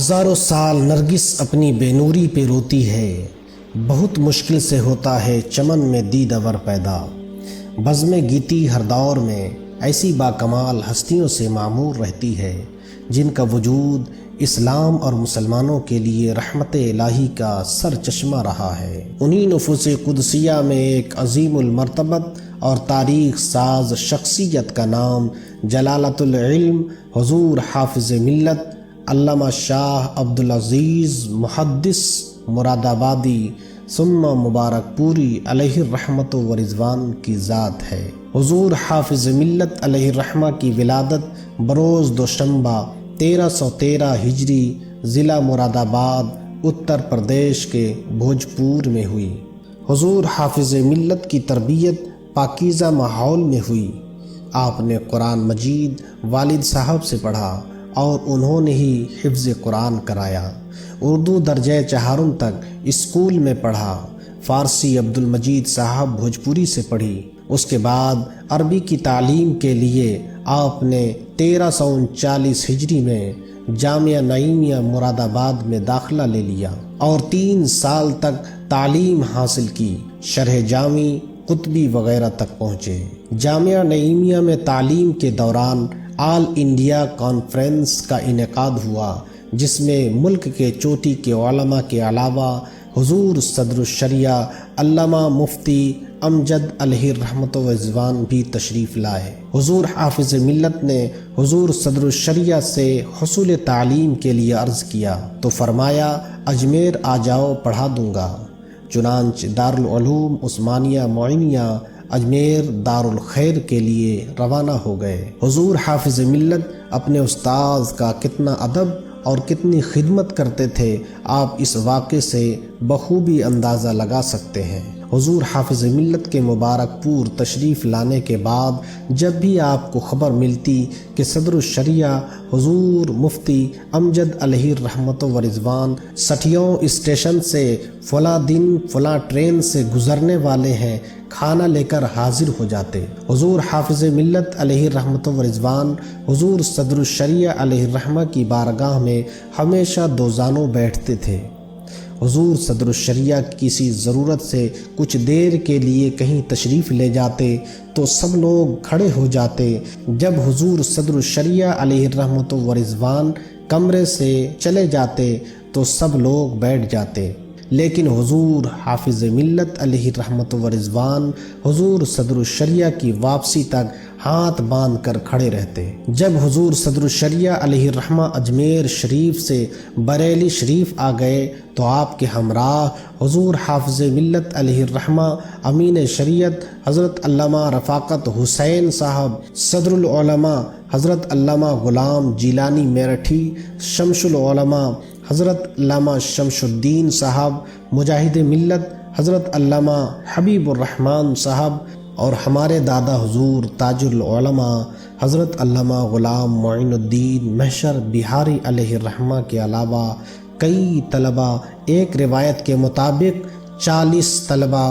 ہزاروں سال نرگس اپنی بے نوری پہ روتی ہے، بہت مشکل سے ہوتا ہے چمن میں دیدور پیدا۔ بزم گیتی ہر دور میں ایسی باکمال ہستیوں سے معمور رہتی ہے جن کا وجود اسلام اور مسلمانوں کے لیے رحمت الہی کا سر چشمہ رہا ہے۔ انہی نفوس قدسیہ میں ایک عظیم المرتبت اور تاریخ ساز شخصیت کا نام جلالۃ العلم حضور حافظ ملت علامہ شاہ عبدالعزیز محدث مراد آبادی ثم مبارک پوری علیہ الرحمت و رضوان کی ذات ہے۔ حضور حافظ ملت علیہ الرحمہ کی ولادت بروز دوشنبہ 1313 ہجری ضلع مراد آباد اتر پردیش کے بھوجپور میں ہوئی۔ حضور حافظ ملت کی تربیت پاکیزہ ماحول میں ہوئی۔ آپ نے قرآن مجید والد صاحب سے پڑھا اور انہوں نے ہی حفظ قرآن کرایا۔ اردو درجہ چہارم تک اسکول میں پڑھا۔ فارسی عبدالمجید صاحب بھوجپوری سے پڑھی۔ اس کے بعد عربی کی تعلیم کے لیے آپ نے 1339 ہجری میں جامعہ نعیمیہ مراد آباد میں داخلہ لے لیا اور 3 سال تک تعلیم حاصل کی۔ شرح جامی قطبی وغیرہ تک پہنچے۔ جامعہ نعیمیہ میں تعلیم کے دوران آل انڈیا کانفرنس کا انعقاد ہوا، جس میں ملک کے چوٹی کے علماء کے علاوہ حضور صدر الشریعہ علامہ مفتی امجد علیہ الرحمت و رضوان بھی تشریف لائے۔ حضور حافظ ملت نے حضور صدر الشریعہ سے حصول تعلیم کے لیے عرض کیا تو فرمایا اجمیر آ جاؤ، پڑھا دوں گا۔ چنانچہ دارالعلوم عثمانیہ معینیہ اجمیر دارالخیر کے لیے روانہ ہو گئے۔ حضور حافظ ملت اپنے استاذ کا کتنا ادب اور کتنی خدمت کرتے تھے، آپ اس واقعے سے بخوبی اندازہ لگا سکتے ہیں۔ حضور حافظ ملت کے مبارک پور تشریف لانے کے بعد جب بھی آپ کو خبر ملتی کہ صدر الشریعہ حضور مفتی امجد علیہ الرحمت و رضوان سٹھیوں اسٹیشن سے فلاں دن فلاں ٹرین سے گزرنے والے ہیں، کھانا لے کر حاضر ہو جاتے۔ حضور حافظ ملت علیہ الرحمت و رضوان حضور صدر الشریعہ علیہ الرحمہ کی بارگاہ میں ہمیشہ دوزانوں بیٹھتے تھے۔ حضور صدر الشریعہ کسی ضرورت سے کچھ دیر کے لیے کہیں تشریف لے جاتے تو سب لوگ کھڑے ہو جاتے۔ جب حضور صدر الشریعہ علیہ الرحمت و رضوان کمرے سے چلے جاتے تو سب لوگ بیٹھ جاتے، لیکن حضور حافظ ملت علیہ الرحمت و رضوان حضور صدر الشریعہ کی واپسی تک ہاتھ باندھ کر کھڑے رہتے۔ جب حضور صدر الشریعہ علیہ الرحمہ اجمیر شریف سے بریلی شریف آ گئے تو آپ کے ہمراہ حضور حافظ ملت علیہ الرحمہ امین شریعت حضرت علامہ رفاقت حسین صاحب، صدر العلماء حضرت علامہ غلام جیلانی میرٹھی، شمس العلماء حضرت علامہ شمس الدین صاحب، مجاہد ملت حضرت علامہ حبیب الرحمن صاحب اور ہمارے دادا حضور تاج العلماء حضرت علامہ غلام معین الدین محشر بہاری علیہ الرحمہ کے علاوہ کئی طلبہ، ایک روایت کے مطابق 40 طلبہ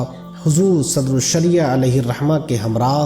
حضور صدر الشریعہ علیہ الرحمہ کے ہمراہ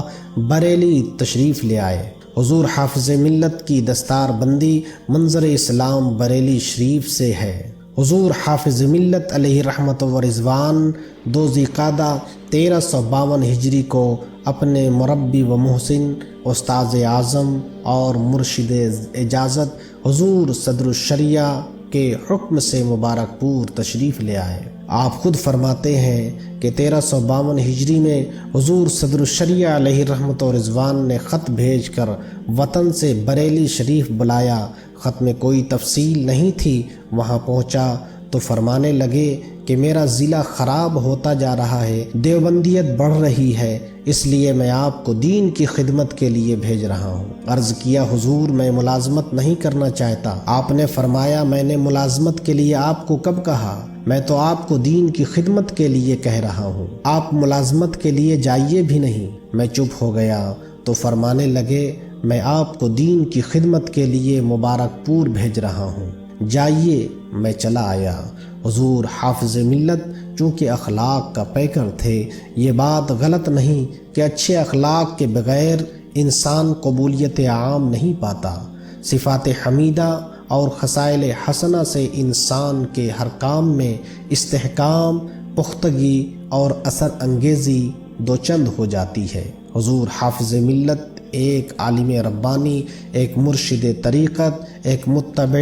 بریلی تشریف لے آئے۔ حضور حافظ ملت کی دستار بندی منظر اسلام بریلی شریف سے ہے۔ حضور حافظ ملت علیہ الرحمت و رضوان 2 ذوالقعدہ 1352 ہجری کو اپنے مربی و محسن استاذ اعظم اور مرشد اجازت حضور صدر الشریعہ کے حکم سے مبارک پور تشریف لے آئے۔ آپ خود فرماتے ہیں کہ 1352 ہجری میں حضور صدر الشریعہ علیہ الرحمت و رضوان نے خط بھیج کر وطن سے بریلی شریف بلایا۔ خط میں کوئی تفصیل نہیں تھی۔ وہاں پہنچا تو فرمانے لگے کہ میرا ضلع خراب ہوتا جا رہا ہے، دیوبندیت بڑھ رہی ہے، اس لیے میں آپ کو دین کی خدمت کے لیے بھیج رہا ہوں۔ عرض کیا حضور میں ملازمت نہیں کرنا چاہتا۔ آپ نے فرمایا میں نے ملازمت کے لیے آپ کو کب کہا؟ میں تو آپ کو دین کی خدمت کے لیے کہہ رہا ہوں، آپ ملازمت کے لیے جائیے بھی نہیں۔ میں چپ ہو گیا تو فرمانے لگے میں آپ کو دین کی خدمت کے لیے مبارک پور بھیج رہا ہوں، جائیے۔ میں چلا آیا۔ حضور حافظ ملت چونکہ اخلاق کا پیکر تھے، یہ بات غلط نہیں کہ اچھے اخلاق کے بغیر انسان قبولیت عام نہیں پاتا۔ صفات حمیدہ اور خصائل حسنہ سے انسان کے ہر کام میں استحکام، پختگی اور اثر انگیزی دوچند ہو جاتی ہے۔ حضور حافظ ملت ایک عالم ربانی، ایک مرشد طریقت، ایک متبع،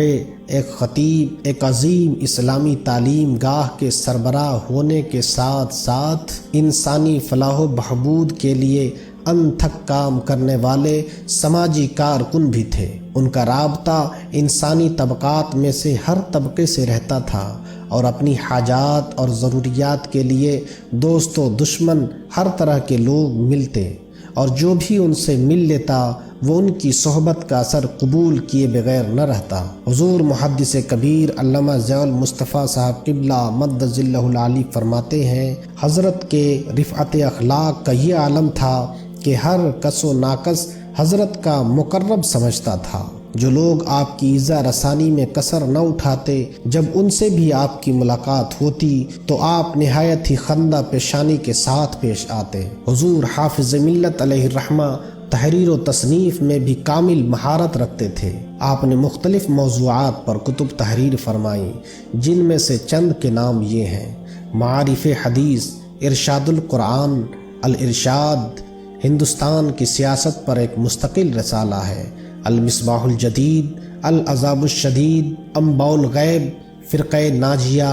ایک خطیب، ایک عظیم اسلامی تعلیم گاہ کے سربراہ ہونے کے ساتھ ساتھ انسانی فلاح و بہبود کے لیے انتھک کام کرنے والے سماجی کارکن بھی تھے۔ ان کا رابطہ انسانی طبقات میں سے ہر طبقے سے رہتا تھا اور اپنی حاجات اور ضروریات کے لیے دوست و دشمن ہر طرح کے لوگ ملتے، اور جو بھی ان سے مل لیتا وہ ان کی صحبت کا اثر قبول کیے بغیر نہ رہتا۔ حضور محدث کبیر علامہ ضیاء المصطفیٰ صاحب قبلہ مد ظلہ العالی فرماتے ہیں، حضرت کے رفعت اخلاق کا یہ عالم تھا کہ ہر کس و ناقص حضرت کا مقرب سمجھتا تھا۔ جو لوگ آپ کی ایذا رسانی میں کسر نہ اٹھاتے، جب ان سے بھی آپ کی ملاقات ہوتی تو آپ نہایت ہی خندہ پیشانی کے ساتھ پیش آتے۔ حضور حافظ ملت علیہ الرحمہ تحریر و تصنیف میں بھی کامل مہارت رکھتے تھے۔ آپ نے مختلف موضوعات پر کتب تحریر فرمائیں، جن میں سے چند کے نام یہ ہیں: معارف حدیث، ارشاد القرآن، الارشاد، ہندوستان کی سیاست پر ایک مستقل رسالہ ہے، المصباح الجدید، العذاب الشدید، انباء الغیب، فرقہ ناجیہ،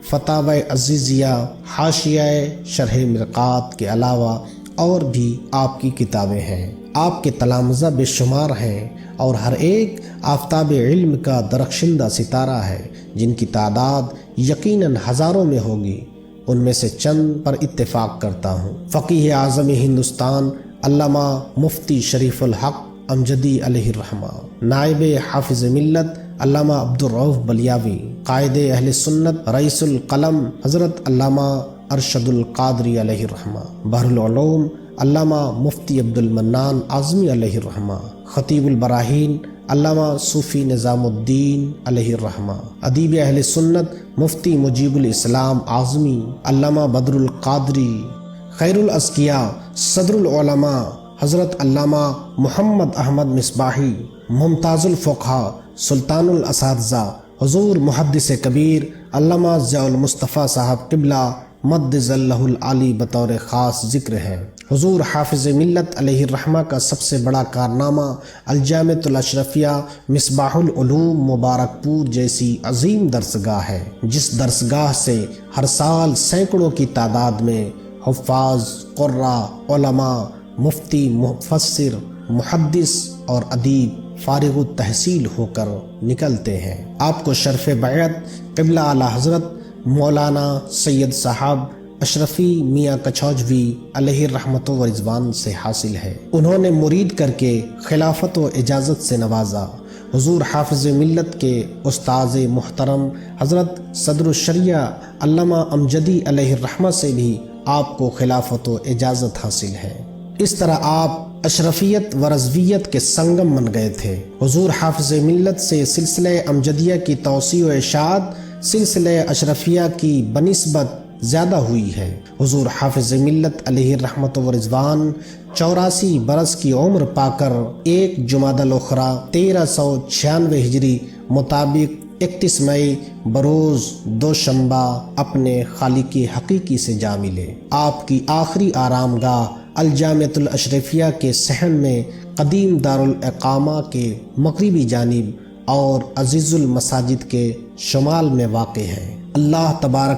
فتاوی عزیزیہ، حاشیہ شرح مرقات کے علاوہ اور بھی آپ کی کتابیں ہیں۔ آپ کے تلامذہ بے شمار ہیں اور ہر ایک آفتاب علم کا درخشندہ ستارہ ہے، جن کی تعداد یقیناً ہزاروں میں ہوگی۔ ان میں سے چند پر اتفاق کرتا ہوں۔ فقیہ اعظم ہندوستان علامہ مفتی شریف الحق امجدی علیہ الرحمہ، نائب حافظ ملت علامہ عبدالرؤف بلیاوی، قائد اہل سنت رئیس القلم حضرت علامہ ارشد القادری علیہ الرحمہ، بحر العلوم علامہ مفتی عبد المنان اعظمی علیہ الرحمہ، خطیب البراہین علامہ صوفی نظام الدین علیہ الرحمہ، ادیب اہل سنت مفتی مجیب الاسلام اعظمی علامہ بدر القادری، خیر الاذکیاء صدر العلماء حضرت علامہ محمد احمد مصباحی، ممتاز الفقہاء سلطان الاساتذہ حضور محدث کبیر علامہ ضیاء المصطفیٰ صاحب قبلہ مد ظلہ العالی بطور خاص ذکر ہے۔ حضور حافظ ملت علیہ الرحمہ کا سب سے بڑا کارنامہ الجامعۃ الاشرفیہ مصباح العلوم مبارک پور جیسی عظیم درسگاہ ہے، جس درسگاہ سے ہر سال سینکڑوں کی تعداد میں حفاظ، قراء، علماء، مفتی، مفسر، محدث اور ادیب فارغ التحصیل ہو کر نکلتے ہیں۔ آپ کو شرف بیعت قبلہ اعلیٰ حضرت مولانا سید صاحب اشرفی میاں کچھوجوی علیہ رحمت و رضوان سے حاصل ہے۔ انہوں نے مرید کر کے خلافت و اجازت سے نوازا۔ حضور حافظ ملت کے استاذ محترم حضرت صدر الشریعہ علامہ امجدی علیہ الرحمہ سے بھی آپ کو خلافت و اجازت حاصل ہے۔ اس طرح آپ اشرفیت و رضویت کے سنگم بن گئے تھے۔ حضور حافظ ملت سے سلسلہ امجدیہ کی توسیع و اشاعت سلسلہ اشرفیہ کی بنسبت زیادہ ہوئی ہے۔ حضور حافظ ملت علیہ رحمت و رضوان 84 برس کی عمر پا کر 1 جمادی الاخری 1396 ہجری مطابق 31 مئی بروز دوشنبہ اپنے خالق حقیقی سے جا ملے۔ آپ کی آخری آرام گاہ الجامعۃ الاشرفیہ کے صحن میں قدیم دارالاقامہ کے مغربی جانب اور عزیز المساجد کے شمال میں واقع ہے۔ اللہ تبارک